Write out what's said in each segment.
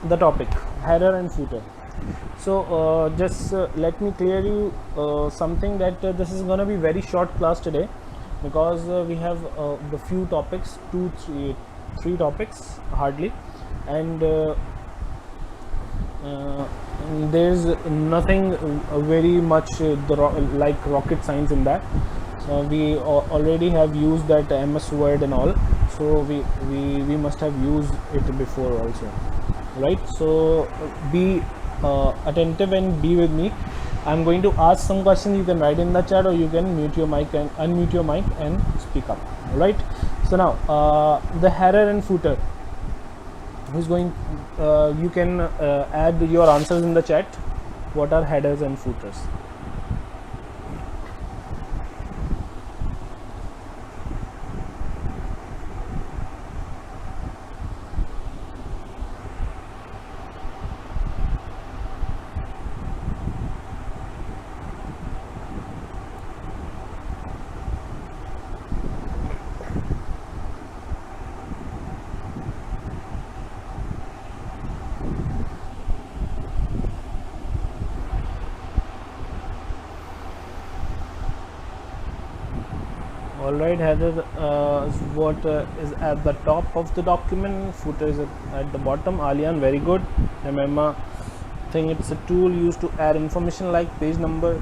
the topic, header and footer. So just let me clear you something, that this is going to be very short class today, because we have the few topics, three topics hardly, and uh, there's nothing very much like rocket science in that. So we already have used that MS Word and all, so we must have used it before also, right? So be attentive and be with me. I'm going to ask some questions. You can write in the chat, or you can mute your mic and unmute your mic and speak up. Right. So now the header and footer. Who's going? You can add your answers in the chat. What are headers and footers? Alright, header is what is at the top of the document, footer is at the bottom. Alian, very good. Remember, think it's a tool used to add information like page number,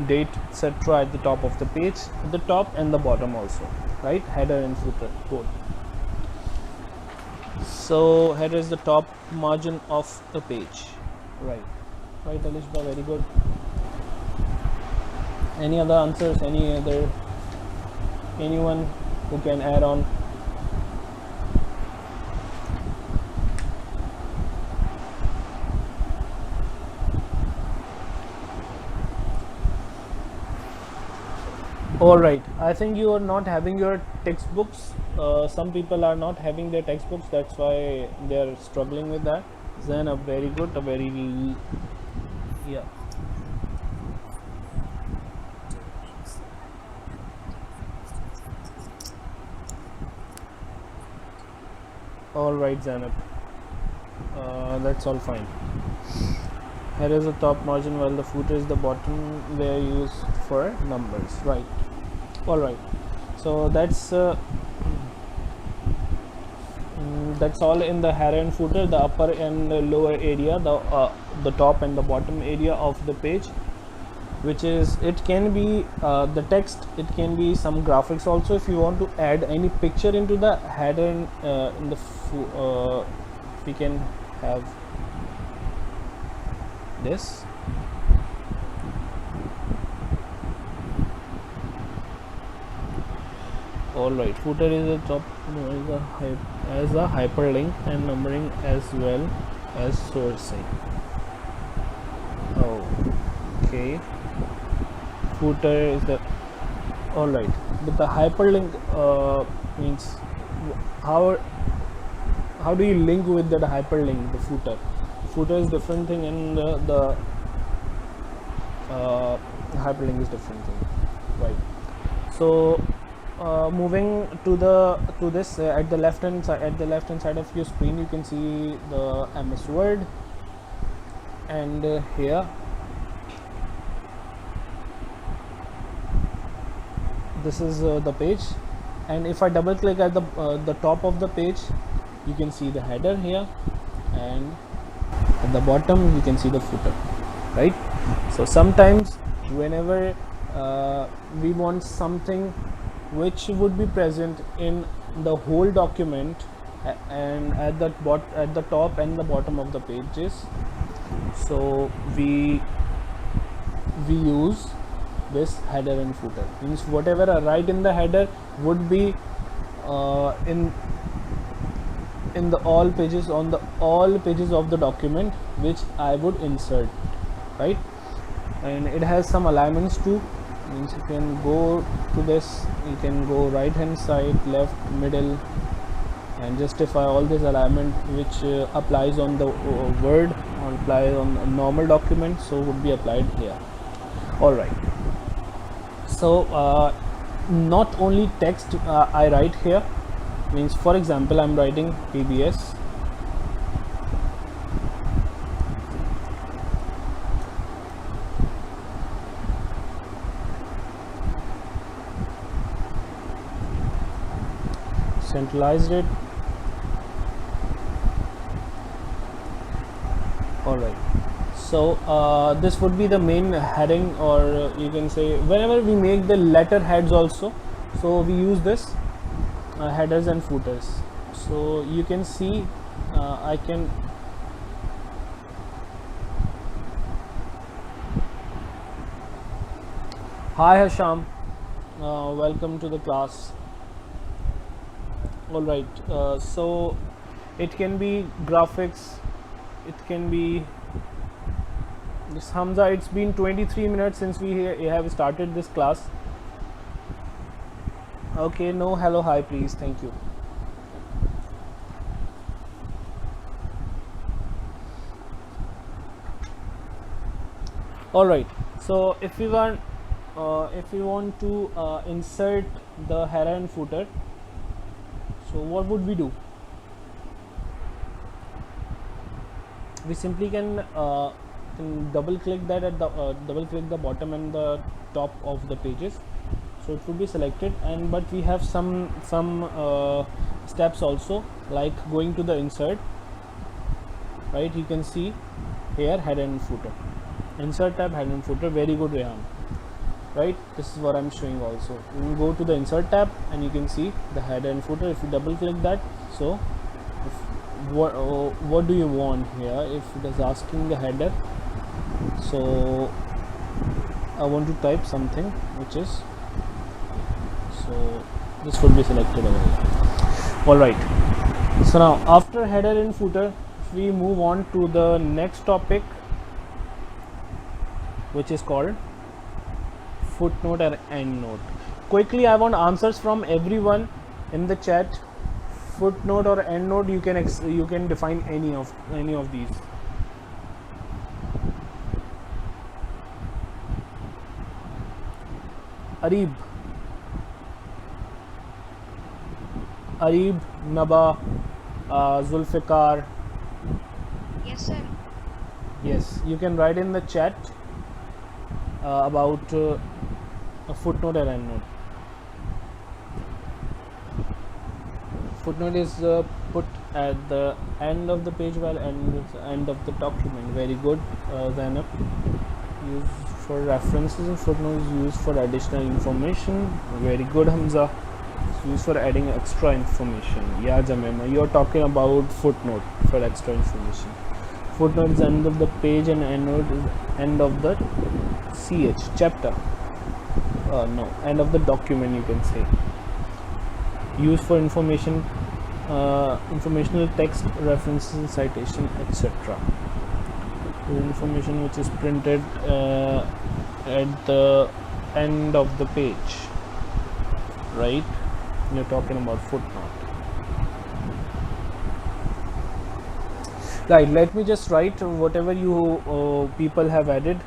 date, etc. at the top of the page, at the top and the bottom also, right? Header and footer both. So header is the top margin of the page, right? Right, Alishba, very good. Any other answers? Anyone who can add on? All right, I think you are not having your textbooks. Some people are not having their textbooks, that's why they are struggling with that. Then a very good, yeah. All right, Zainab, that's all fine. Here is the top margin while the footer is the bottom. They are used for numbers, right? All right, so that's all in the header and footer, the upper and lower area, the top and the bottom area of the page, which is, it can be the text, it can be some graphics also. If you want to add any picture into the header in the we can have this. All right, footer is the top, as a hyperlink and numbering as well as sourcing. Okay, footer is the, all right, but the hyperlink means how do you link with that hyperlink? The footer is different thing, and the hyperlink is different thing, right? So moving to this, at the left hand side of your screen, you can see the MS Word, and here this is the page, and if I double click at the top of the page, you can see the header here, and at the bottom you can see the footer, right? So sometimes whenever we want something which would be present in the whole document and at the top and the bottom of the pages, so we use this header and footer. Means whatever I write in the header would be in the all pages, on the all pages of the document which I would insert, right? And it has some alignments too. Means you can go to this, you can go right hand side, left, middle, and justify all this alignment which applies on the Word or applies on a normal document, so would be applied here. All right, so not only text I write here. Means for example, I'm writing PBS centralized it. All right, so this would be the main heading, or you can say whenever we make the letter heads also, so we use this headers and footers. So you can see I can Hi Hasham, welcome to the class. All right, so it can be graphics, it can be this. Hamza, it's been 23 minutes since we have started this class. Okay, no hello hi please, thank you. All right, so if we want to insert the header and footer, so what would we do? We simply can double click that at the double click the bottom and the top of the pages, so it would be selected. And but we have some steps also, like going to the insert, right? You can see here header and footer, insert tab, header and footer. Very good, Rehan. Right, this is what I'm showing also. You can go to the insert tab and you can see the header and footer. If you double click that, so what do you want here? If it is asking the header, so I want to type something which is, so this would be selected over here. All right, so now after header and footer, we move on to the next topic, which is called footnote and endnote. Quickly, I want answers from everyone in the chat. Footnote or endnote, you can define any of these. Arib, Naba, Zulfikar. Yes, sir. Yes, you can write in the chat about a footnote and endnote. Footnote is put at the end of the page, while end of the document. Very good, Zainab. Used for references, and footnote is used for additional information. Very good, Hamza. It's used for adding extra information. Yeah, Jamima, you're talking about footnote for extra information. Footnote is end of the page and endnote is end of the chapter. No, end of the document, you can say. Used for information, informational text, references, citation, etc. Information which is printed at the end of the page, right? You're talking about footnote. Right, let me just write whatever you people have added.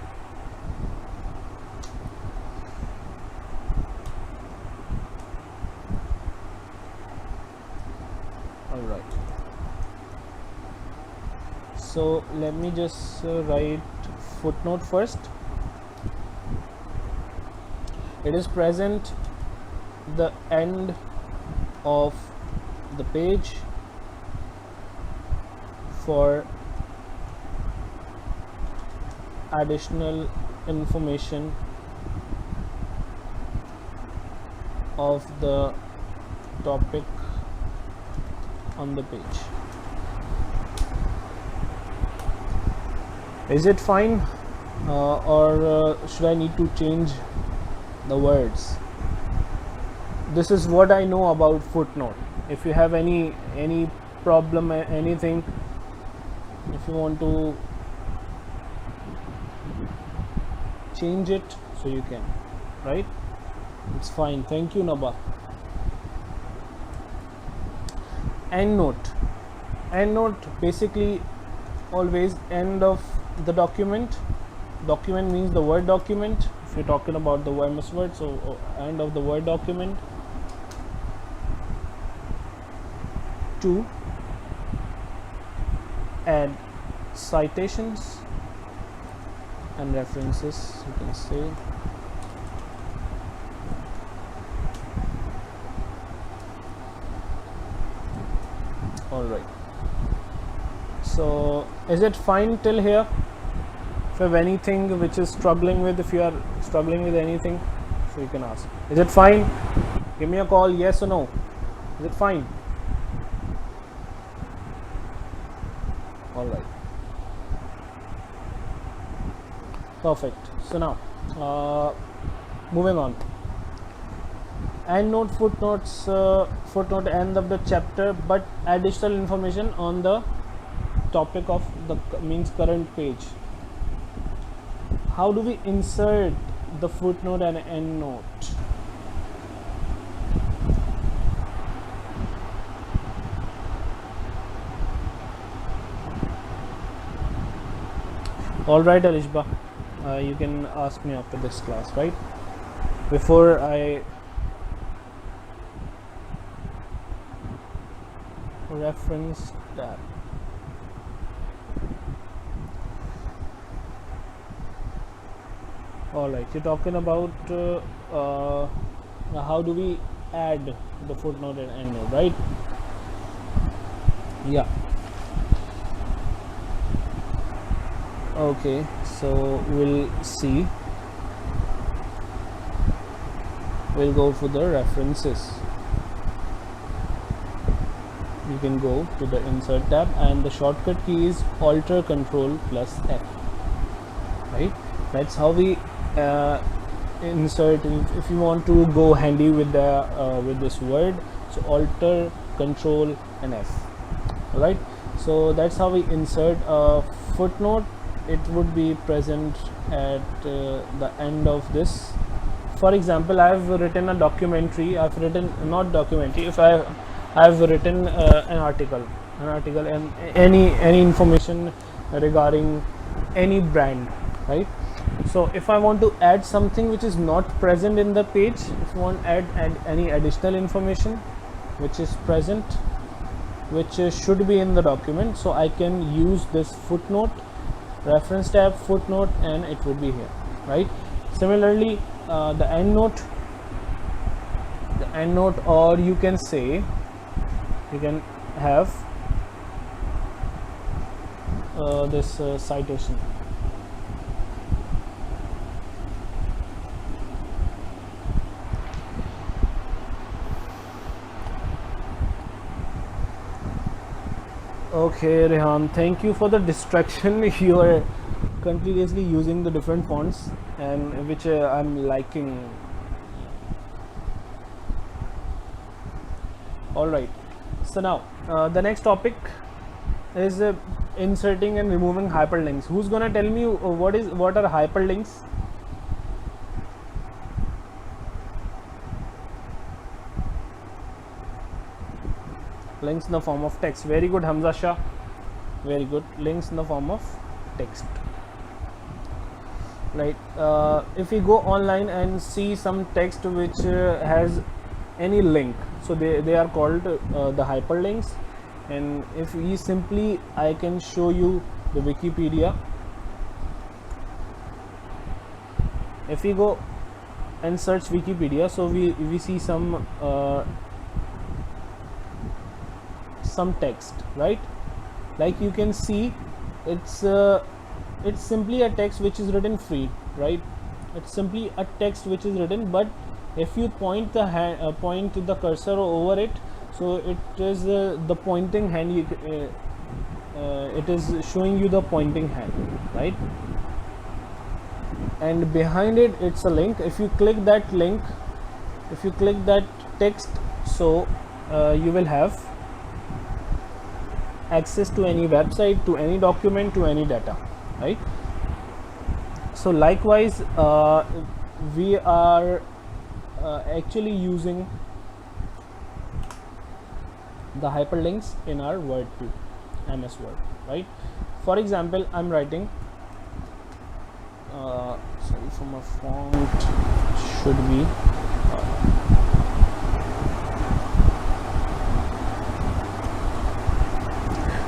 All right, so let me just write footnote first. It is present the end of the page for additional information of the topic on the page. Is it fine, or should I need to change the words? This is what I know about footnote. If you have any problem, anything, if you want to change it, so you can, right? It's fine. Thank you, Naba. Endnote. Endnote basically always end of the document. Document means the Word document. If you're talking about the MS Word, so end of the Word document. To add citations and references, you can say. All right. So is it fine till here? If you have anything which is struggling with, if you are struggling with anything, so you can ask. Is it fine? Give me a call, yes or no. Is it fine? All right. Perfect. So now, moving on. Endnote, footnotes, footnote end of the chapter, but additional information on the topic of the means current page. How do we insert the footnote and endnote? All right, Alishba, you can ask me after this class, right? Before I reference tab. All right, you're talking about how do we add the footnote and endnote, right? Yeah. Okay, so we'll see. We'll go for the references. You can go to the insert tab, and the shortcut key is Alt Control plus F, right? That's how we insert. If you want to go handy with the with this word, so Alt Control and F. All right, so that's how we insert a footnote. It would be present at the end of this. For example, I've written a documentary. I've written not documentary. If I've written an article and any information regarding any brand, right? So if I want to add something which is not present in the page, if you want to add any additional information which is present, which should be in the document, so I can use this footnote, reference tab, footnote, and it would be here, right? Similarly, the endnote, or you can say, you can have this citation. Okay, Rehan, thank you for the distraction. You are continuously using the different fonts, and which I'm liking. All right, so now the next topic is inserting and removing hyperlinks. Who's gonna tell me what are hyperlinks? Links in the form of text. Very good, Hamza Shah. Very good. Links in the form of text. Right. If we go online and see some text which has any link, so they are called the hyperlinks. And if we simply, I can show you the Wikipedia. If we go and search Wikipedia, so we see some text, right? Like you can see, it's simply a text which is written free, right? It's simply a text which is written, but if you point the cursor over it, so it is the pointing hand. It is showing you the pointing hand, right? And behind it, it's a link. If you click that link, if you click that text, so you will have access to any website, to any document, to any data, right? So likewise, we are actually using the hyperlinks in our Word too, MS Word, right? For example, I'm writing sorry for my font, should be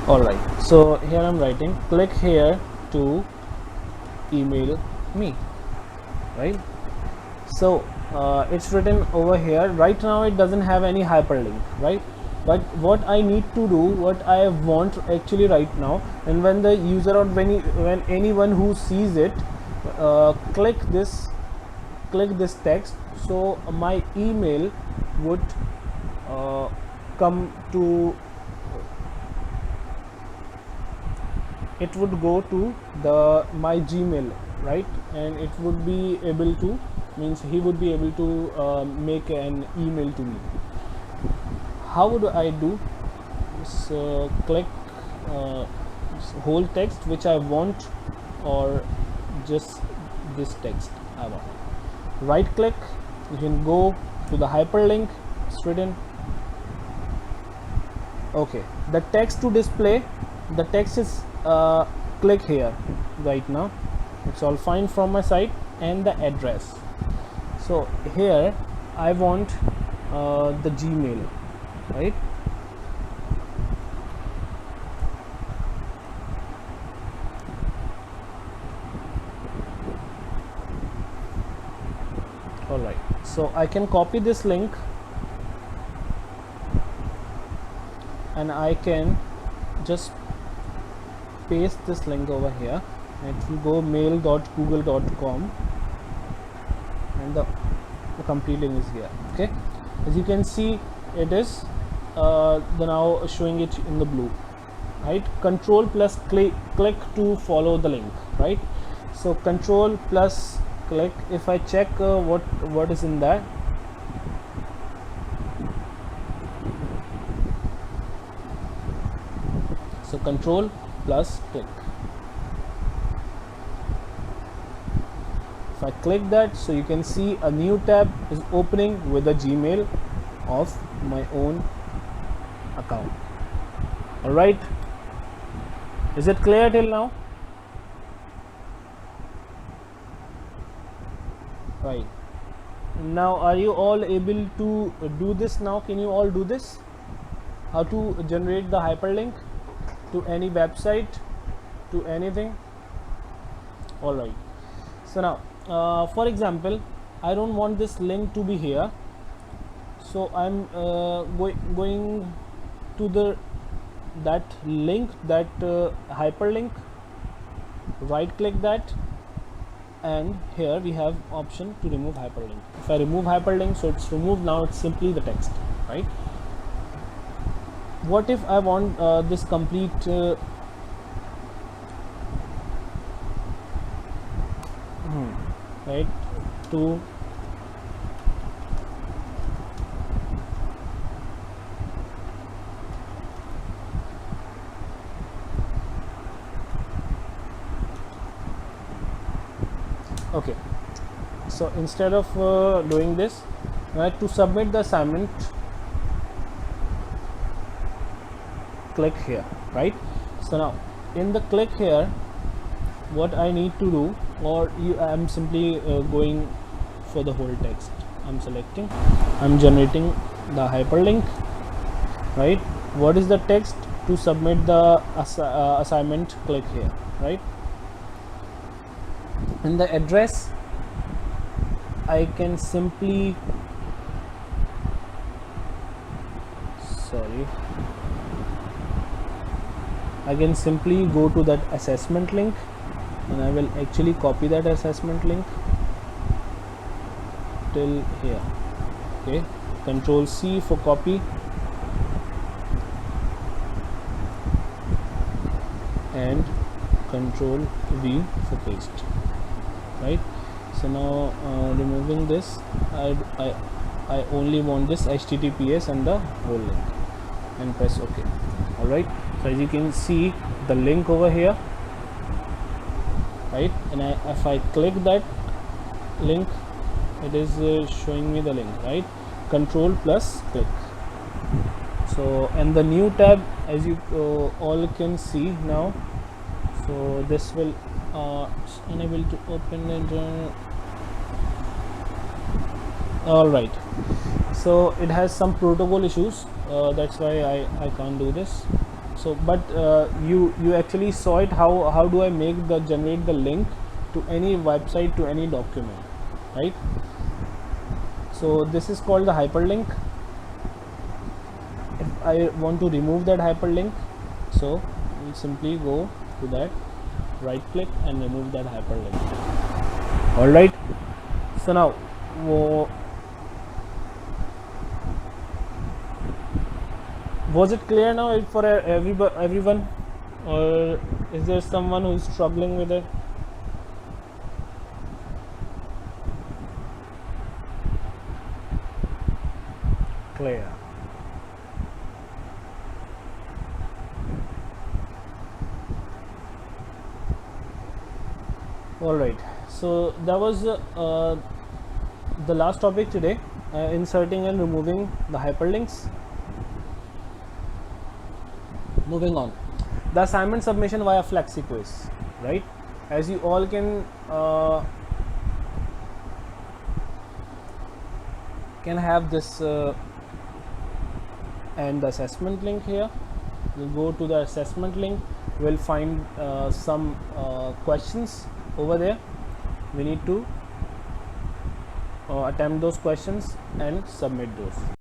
alright, so here I'm writing, click here to email me, right? So it's written over here. Right now it doesn't have any hyperlink, right? But what I need to do, what I want actually right now, and when the user or when anyone who sees it click this text, so my email would come to, it would go to the my Gmail, right? And it would be able to, means he would be able to make an email to me. How would I do? So click whole text which I want, or just this text I want. Right click, you can go to the hyperlink, straight in. Okay, the text to display, the text is click here right now. It's all fine from my side, and the address. So here I want the Gmail, right? All right, so I can copy this link and I can just paste this link over here. It will go mail.google.com, and the complete link is here. Okay, as you can see, it is the now showing it in the blue, right? Control plus click to follow the link, right? So control plus click. If I check what is in that, so control plus click. If I click that, so you can see a new tab is opening with a Gmail of my own account. All right, is it clear till now? Right, now are you all able to do this now? Can you all do this? How to generate the hyperlink to any website, to anything? All right, so now for example, I don't want this link to be here, so I'm going to that link, that hyperlink. Right click that, and here we have option to remove hyperlink. If I remove hyperlink, so it's removed. Now it's simply the text, right? What if I want this complete right to okay, so instead of doing this, to submit the assignment, click here, right? So now in the click here, what I need to do, or I'm simply going for the whole text. I'm selecting, I'm generating the hyperlink, right? What is the text to submit the assignment? Click here, right? In the address, I can simply, I can simply go to that assessment link, and I will actually copy that assessment link till here. Okay, Control C for copy, and Control V for paste, right? So now removing this, I only want this HTTPS and the whole link, and press OK. All right, so as you can see the link over here, right? And if I click that link, it is showing me the link, right? Control plus click. So, and the new tab, as you all can see now, so this will unable to open it. All right, so it has some protocol issues, that's why I can't do this. So but you actually saw it, how do I generate the link to any website, to any document, right? So this is called the hyperlink. I want to remove that hyperlink, so we simply go to that, right click and remove that hyperlink. All right, so now was it clear now for everyone, or is there someone who's struggling with it? Clear. All right, so that was the last topic today, inserting and removing the hyperlinks. Moving on, the assignment submission via FlexiQuiz, right? As you all can have this and the assessment link here. We'll go to the assessment link. We'll find some questions over there. We need to attempt those questions and submit those.